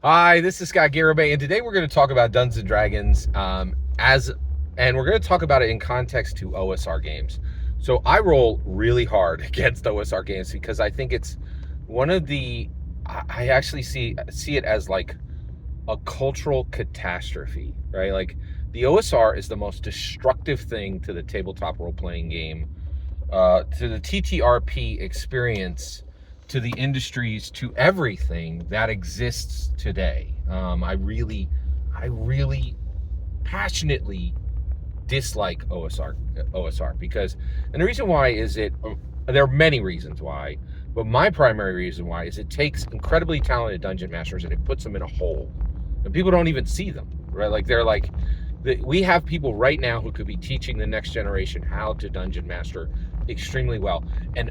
Hi, this is Scott Garibay, and today we're going to talk about Dungeons and Dragons and we're going to talk about it in context to OSR games. So I roll really hard against OSR games because I think it's one of the I actually see it as like a cultural catastrophe, right? Like the OSR is the most destructive thing to the tabletop role-playing game, to the TTRP experience, to the industries, to everything that exists today. I really passionately dislike OSR because, and the reason why is there are many reasons why, but my primary reason why is it takes incredibly talented dungeon masters and it puts them in a hole, and people don't even see them, right? Like we have people right now who could be teaching the next generation how to dungeon master extremely well, and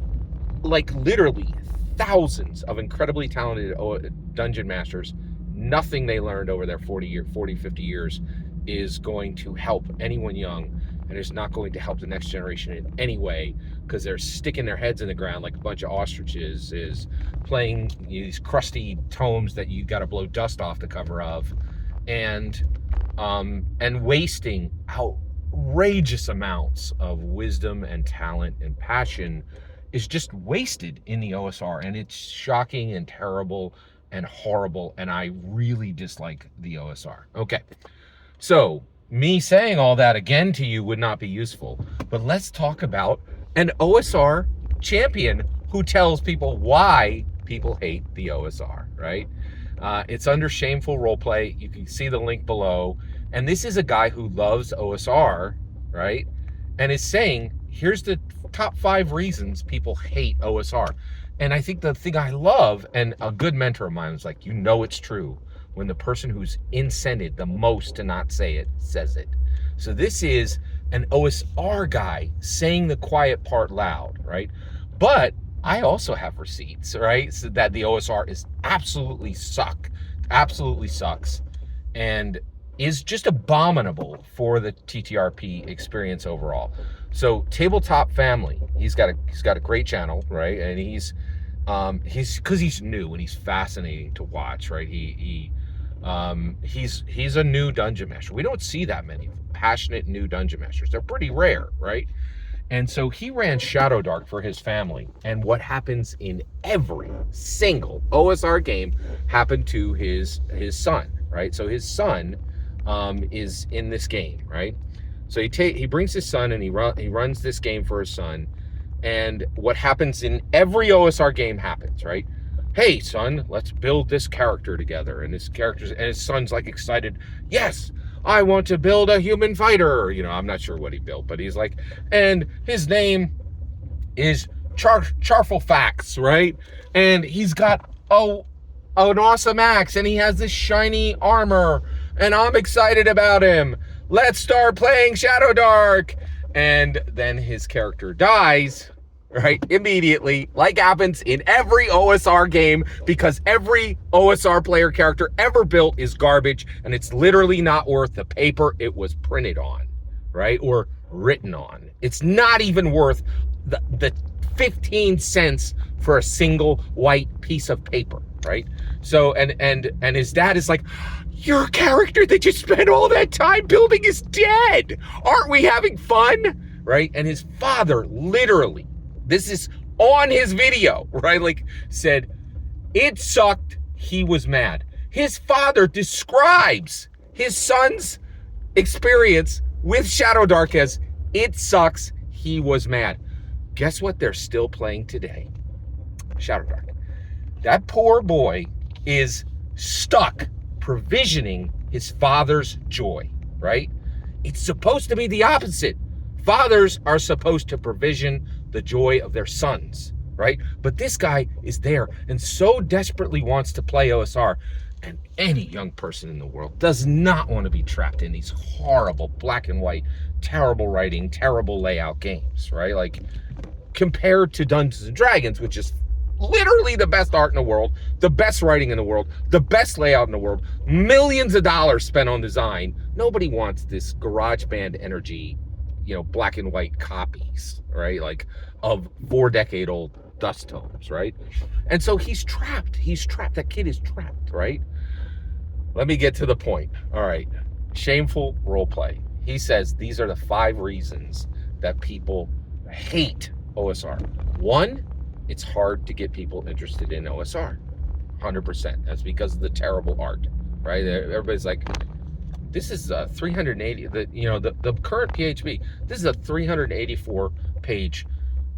like literally thousands of incredibly talented dungeon masters, nothing they learned over their 50 years is going to help anyone young, and it's not going to help the next generation in any way, because they're sticking their heads in the ground like a bunch of ostriches, is playing these crusty tomes that you got to blow dust off the cover of, and wasting outrageous amounts of wisdom and talent and passion is just wasted in the OSR, and it's shocking and terrible and horrible, and I really dislike the OSR. Okay, so me saying all that again to you would not be useful, but let's talk about an OSR champion who tells people why people hate the OSR, right? It's under Shameful Roleplay. You can see the link below. And this is a guy who loves OSR, right? And is saying, here's the top 5 reasons people hate OSR. And I think the thing I love, and a good mentor of mine was like, it's true when the person who's incented the most to not say it says it. So this is an OSR guy saying the quiet part loud, right? But I also have receipts, right? So that the OSR is absolutely sucks, and is just abominable for the TTRP experience overall. So Tabletop Family, he's got a great channel, right? And he's because he's new and he's fascinating to watch, right? He's a new dungeon master. We don't see that many passionate new dungeon masters. They're pretty rare, right? And so he ran Shadow Dark for his family. And what happens in every single OSR game happened to his son, right? So his son is in this game, right? So he brings his son and he runs this game for his son. And what happens in every OSR game happens, right? Hey, son, let's build this character together. And his son's like excited. Yes, I want to build a human fighter. I'm not sure what he built, but he's like, and his name is Charful Facts, right? And he's got an awesome axe, and he has this shiny armor, and I'm excited about him. Let's start playing Shadow Dark. And then his character dies, right? Immediately, like happens in every OSR game, because every OSR player character ever built is garbage, and it's literally not worth the paper it was printed on, right? Or written on. It's not even worth the 15 cents for a single white piece of paper, right? So, and his dad is like, your character that you spent all that time building is dead. Aren't we having fun? Right? And his father literally, this is on his video, right? Like, said, it sucked. He was mad. His father describes his son's experience with Shadow Dark as, it sucks. He was mad. Guess what they're still playing today? Shadow Dark. That poor boy is stuck provisioning his father's joy, right? It's supposed to be the opposite. Fathers are supposed to provision the joy of their sons, right? But this guy is there and so desperately wants to play OSR, and any young person in the world does not want to be trapped in these horrible black and white, terrible writing, terrible layout games, right? Like, compared to Dungeons and Dragons, which is literally the best art in the world, the best writing in the world, the best layout in the world, millions of dollars spent on design. Nobody wants this GarageBand energy, black and white copies, right? Like, of 4-decade-old dust tomes, right? And so he's trapped. That kid is trapped, right? Let me get to the point. All right. Shameful roleplay. He says these are the 5 reasons that people hate OSR. 1, it's hard to get people interested in OSR. 100%. That's because of the terrible art, right? Everybody's like, this is a 380, the current PHP, this is a 384 page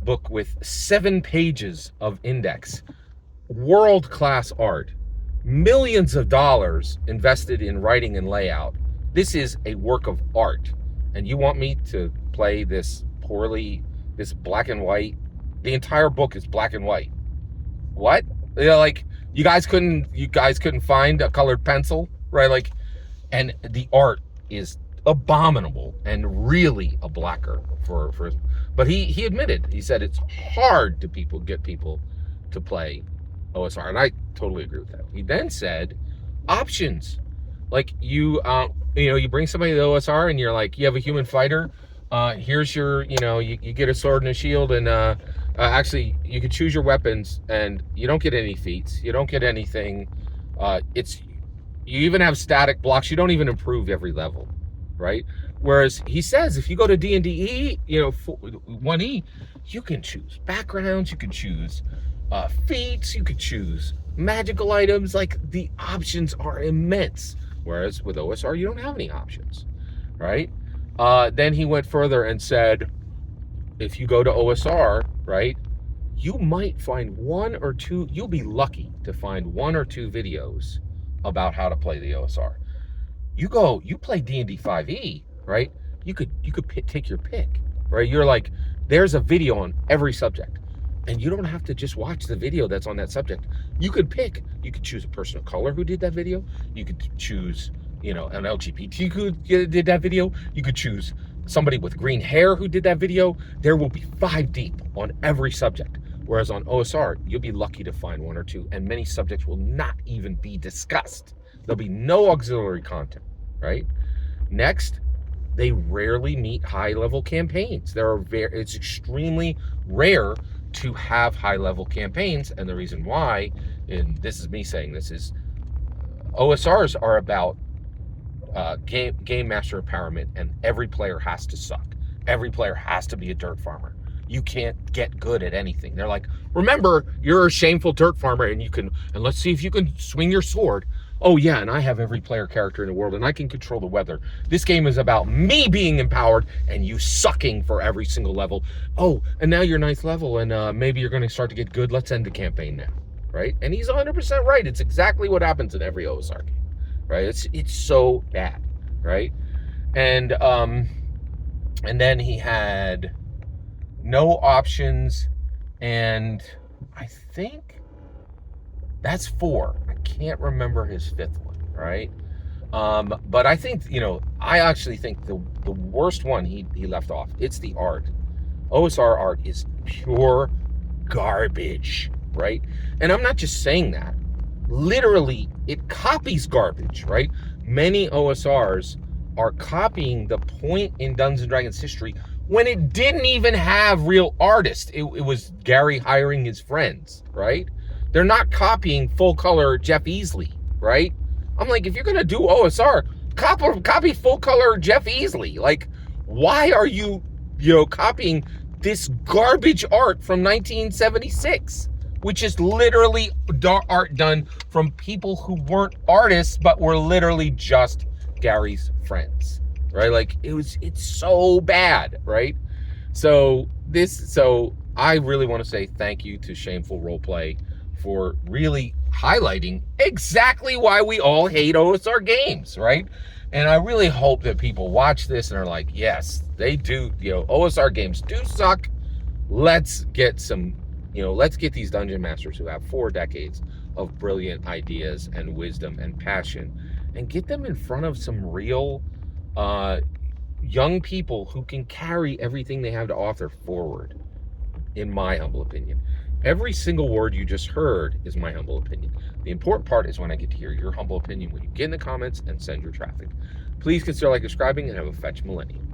book with 7 pages of index, world-class art, millions of dollars invested in writing and layout. This is a work of art. And you want me to play this poorly, this black and white? The entire book is black and white. What? Like, you guys couldn't find a colored pencil, right? Like, and the art is abominable and really a blacker for but he admitted, he said it's hard to get people to play OSR, and I totally agree with that. He then said options, like you bring somebody to the OSR and you're like, you have a human fighter, here's your, you get a sword and a shield, and actually you can choose your weapons and you don't get any feats, you don't get anything, you even have static blocks, you don't even improve every level, right? Whereas he says if you go to D&D 1E, you can choose backgrounds, you can choose feats, you could choose magical items, like the options are immense. Whereas with OSR, you don't have any options, right? Then he went further and said, if you go to OSR, right, you might find 1 or 2, you'll be lucky to find 1 or 2 videos about how to play the OSR. You play D&D 5e, right? You could take your pick, right? You're like, there's a video on every subject, and you don't have to just watch the video that's on that subject. You could choose a person of color who did that video. You could choose, an LGBT who did that video. You could choose somebody with green hair who did that video. There will be 5 deep on every subject. Whereas on OSR, you'll be lucky to find 1 or 2, and many subjects will not even be discussed. There'll be no auxiliary content, right? Next, they rarely meet high-level campaigns. It's extremely rare to have high-level campaigns, and the reason why, and this is me saying this, is OSRs are about game master empowerment, and every player has to suck. Every player has to be a dirt farmer. You can't get good at anything. They're like, remember, you're a shameful dirt farmer, and let's see if you can swing your sword. Oh yeah, and I have every player character in the world, and I can control the weather. This game is about me being empowered and you sucking for every single level. Oh, and now you're 9th level, and maybe you're going to start to get good. Let's end the campaign now, right? And he's 100% right. It's exactly what happens in every OSR game, right? It's so bad, right? And then he had no options, and I think that's 4. I can't remember his 5th one, right? But I think, I actually think the worst one he left off, it's the art. OSR art is pure garbage, right? And I'm not just saying that. Literally, it copies garbage, right? Many OSRs are copying the point in Dungeons & Dragons history when it didn't even have real artists. It was Gary hiring his friends, right? They're not copying full-color Jeff Easley, right? I'm like, if you're going to do OSR, copy full-color Jeff Easley. Like, why are you, copying this garbage art from 1976, which is literally art done from people who weren't artists, but were literally just Gary's friends, right? Like, it's so bad, right? So I really want to say thank you to Shameful Roleplay for really highlighting exactly why we all hate OSR games, right? And I really hope that people watch this and are like, yes, they do, OSR games do suck. Let's get these dungeon masters who have 4 decades of brilliant ideas and wisdom and passion, and get them in front of some real young people who can carry everything they have to offer forward, in my humble opinion. Every single word you just heard is my humble opinion. The important part is when I get to hear your humble opinion when you get in the comments and send your traffic. Please consider subscribing, and have a fetch millennium.